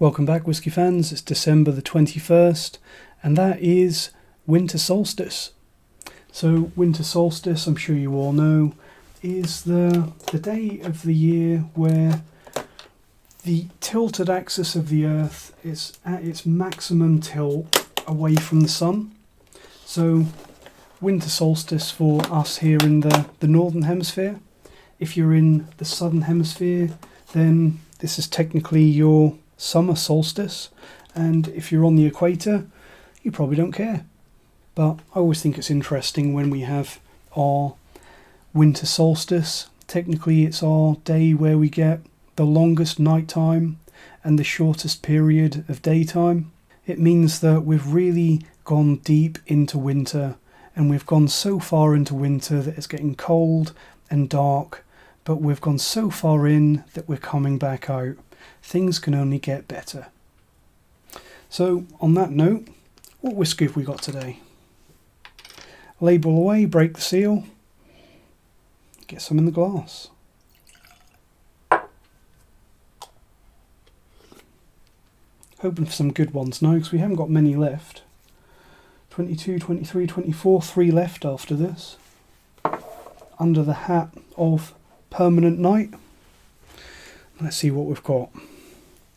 Welcome back, whisky fans. It's December the 21st, and that is winter solstice. So winter solstice, I'm sure you all know, is the day of the year where the tilted axis of the Earth is at its maximum tilt away from the sun. So winter solstice for us here in the northern hemisphere. If you're in the southern hemisphere, then this is technically your summer solstice, and if you're on the equator, you probably don't care. But I always think it's interesting when we have our winter solstice. Technically it's our day where we get the longest nighttime and the shortest period of daytime. It means that we've really gone deep into winter, and we've gone so far into winter that it's getting cold and dark, but we've gone so far in that we're coming back out. Things can only get better. So on that note, what whisky have we got today? Label away, break the seal, get some in the glass. Hoping for some good ones now, because we haven't got many left. 22, 23, 24, 3 left after this. Under the hat of Permanent Night. Let's see what we've got.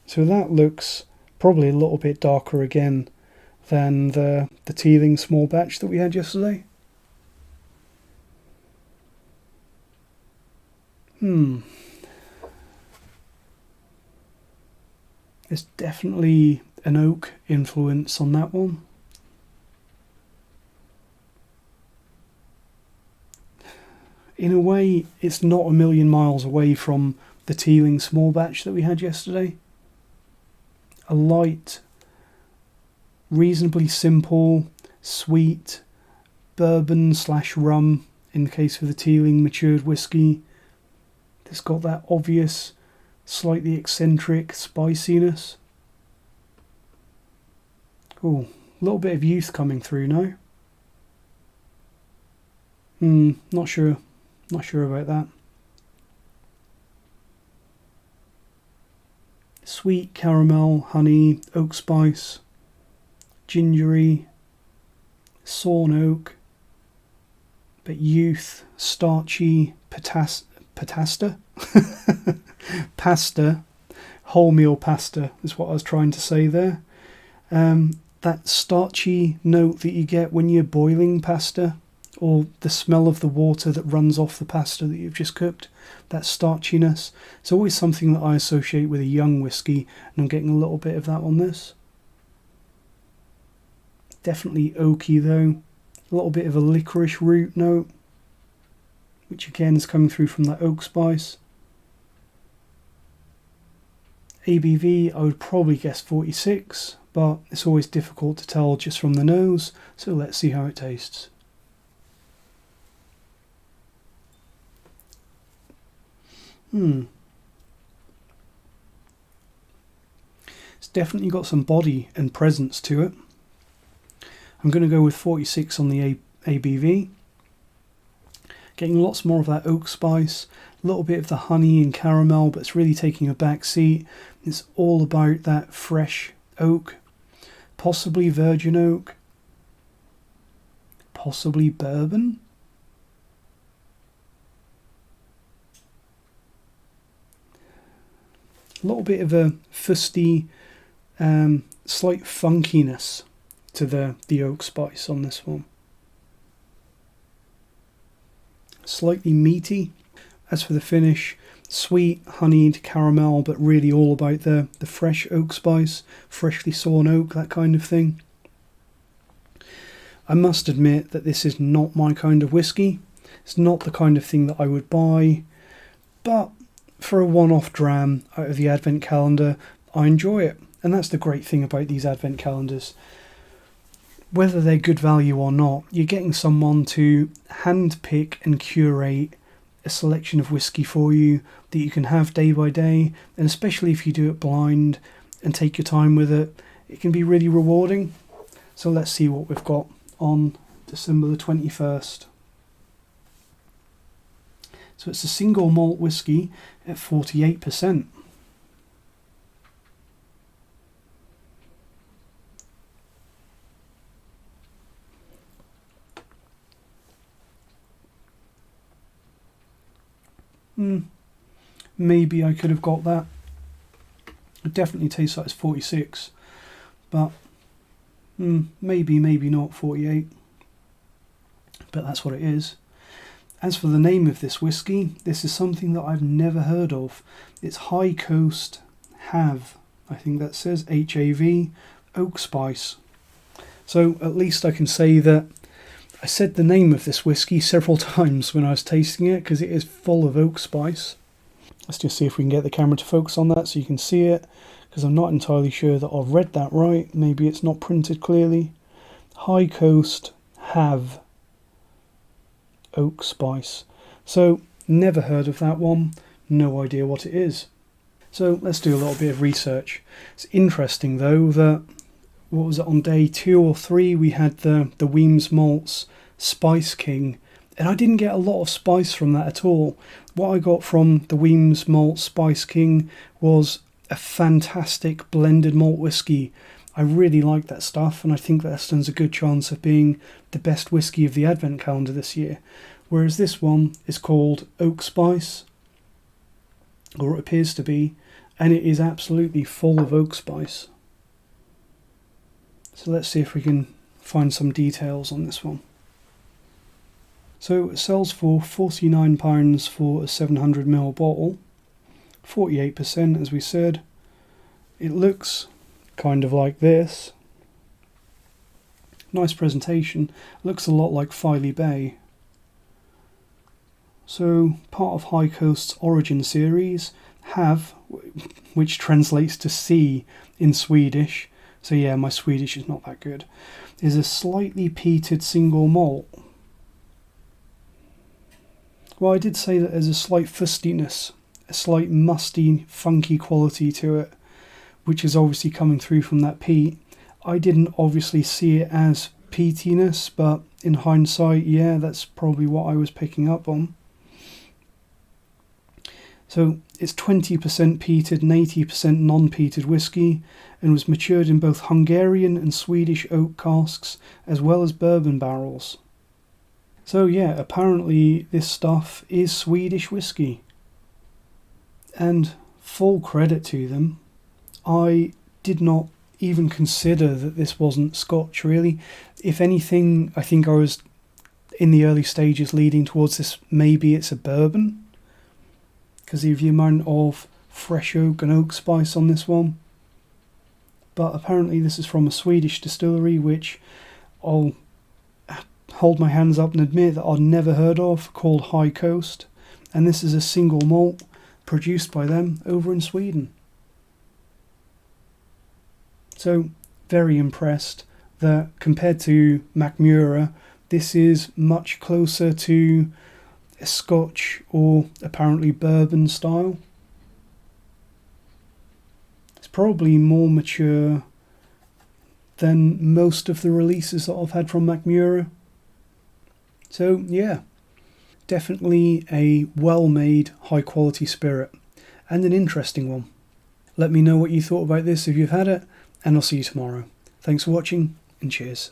So that looks probably a little bit darker again than the Teeling small batch that we had yesterday. There's definitely an oak influence on that one. In a way, it's not a million miles away from the Teeling small batch that we had yesterday. A light, reasonably simple, sweet, bourbon/rum, in the case of the Teeling matured whisky. It's got that obvious, slightly eccentric spiciness. Oh, a little bit of youth coming through now. Not sure about that. Sweet caramel, honey, oak spice, gingery, sawn oak, but youth, starchy, pasta, wholemeal pasta is what I was trying to say there. That starchy note that you get when you're boiling pasta, or the smell of the water that runs off the pasta that you've just cooked, that starchiness. It's always something that I associate with a young whisky, and I'm getting a little bit of that on this. Definitely oaky though. A little bit of a licorice root note, which again is coming through from that oak spice. ABV, I would probably guess 46, but it's always difficult to tell just from the nose, so let's see how it tastes. It's definitely got some body and presence to it. I'm going to go with 46 on the ABV. Getting lots more of that oak spice, a little bit of the honey and caramel, but it's really taking a back seat. It's all about that fresh oak, possibly virgin oak, possibly bourbon. A little bit of a fusty, slight funkiness to the oak spice on this one. Slightly meaty. As for the finish, sweet, honeyed caramel, but really all about the fresh oak spice, freshly sawn oak, that kind of thing. I must admit that this is not my kind of whisky. It's not the kind of thing that I would buy, but for a one-off dram out of the Advent calendar, I enjoy it. And that's the great thing about these Advent calendars. Whether they're good value or not, you're getting someone to hand-pick and curate a selection of whisky for you that you can have day by day, and especially if you do it blind and take your time with it, it can be really rewarding. So let's see what we've got on December the 21st. So it's a single malt whisky at 48%. maybe I could have got that. It definitely tastes like it's 46, but maybe not 48. But that's what it is. As for the name of this whiskey, this is something that I've never heard of. It's High Coast Have, I think that says HAV, Oak Spice. So at least I can say that I said the name of this whiskey several times when I was tasting it, because it is full of oak spice. Let's just see if we can get the camera to focus on that so you can see it, because I'm not entirely sure that I've read that right. Maybe it's not printed clearly. High Coast Have Oak Spice. So never heard of that one, no idea what it is. So let's do a little bit of research. It's interesting though that, what was it, on day 2 or 3 we had the Weems Malt's Spice King, and I didn't get a lot of spice from that at all. What I got from the Weems Malt Spice King was a fantastic blended malt whiskey. I really like that stuff, and I think that stands a good chance of being the best whiskey of the Advent calendar this year. Whereas this one is called Oak Spice, or it appears to be, and it is absolutely full of oak spice. So let's see if we can find some details on this one. So it sells for £49 for a 700ml bottle, 48% as we said. It looks kind of like this. Nice presentation, looks a lot like Filey Bay. So part of High Coast's Origin series, Have, which translates to sea in Swedish, so yeah, my Swedish is not that good, is a slightly peated single malt. Well, I did say that there's a slight fustiness, a slight musty, funky quality to it, which is obviously coming through from that peat. I didn't obviously see it as peatiness, but in hindsight, yeah, that's probably what I was picking up on. So it's 20% peated and 80% non-peated whiskey, and was matured in both Hungarian and Swedish oak casks, as well as bourbon barrels. So yeah, apparently this stuff is Swedish whiskey. And full credit to them. I did not even consider that this wasn't Scotch, really. If anything, I think I was in the early stages leading towards this, maybe it's a bourbon, because of the amount of fresh oak and oak spice on this one. But apparently this is from a Swedish distillery, which I'll hold my hands up and admit that I'd never heard of, called High Coast. And this is a single malt produced by them over in Sweden. So very impressed that compared to Mackmyra, this is much closer to a Scotch or apparently bourbon style. It's probably more mature than most of the releases that I've had from Mackmyra. So yeah, definitely a well-made, high-quality spirit, and an interesting one. Let me know what you thought about this if you've had it, and I'll see you tomorrow. Thanks for watching, and cheers.